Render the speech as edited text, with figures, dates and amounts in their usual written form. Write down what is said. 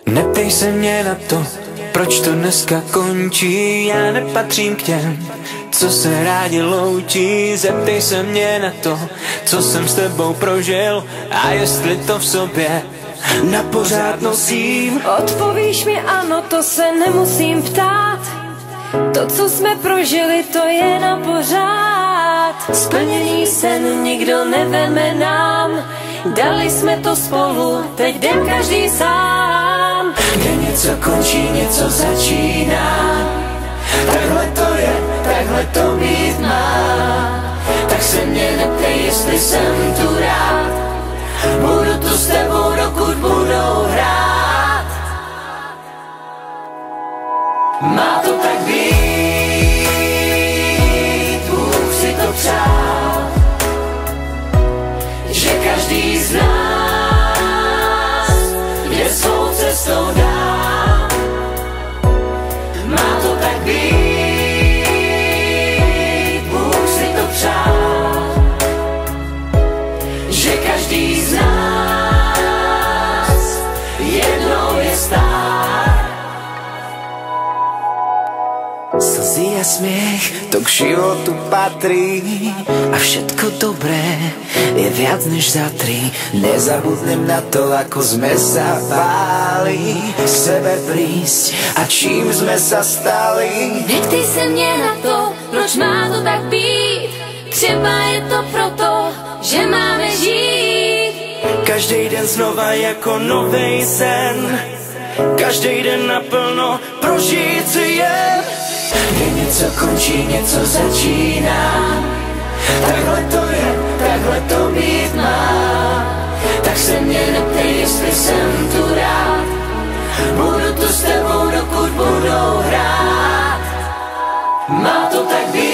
Neptej se mě na to, proč to dneska končí. Já nepatřím k těm, co se rádi loučí. Zeptej se mě na to, co jsem s tebou prožil a jestli to v sobě na pořád nosím. Odpovíš mi ano, to se nemusím ptát. To, co jsme prožili, to je na pořád. Splněný sen nikdo neveme nám. Dali jsme to spolu, teď jdem každý sám. Kde něco končí, něco začíná. Takhle to je, takhle to být má. Tak se mě neptej, jestli jsem tu rád. Budu tu s tebou, dokud budou hrát. Má to tak být, Bůh si to přál, že každý z nás jde svou cestou dál. Má to tak být, Bůh si to přál, že každý z nás jednou je stár. Slzy a směch, to k životu patrí a všetko dobré je viac než za tri. Nezabudnem na to, ako sme sa báli sebe prísť a čím sme sa stali. Neptej se mě na to, proč má to tak být. Třeba je to proto, že máme žít. Každý den znova jako novej sen, každý den naplno prožít si je. Kde něco končí, něco začíná. Takhle to je, takhle to být má. Tak se mě neptej, jestli jsem tu rád. Budu tu s tebou, dokud budou hrát. Má to tak být.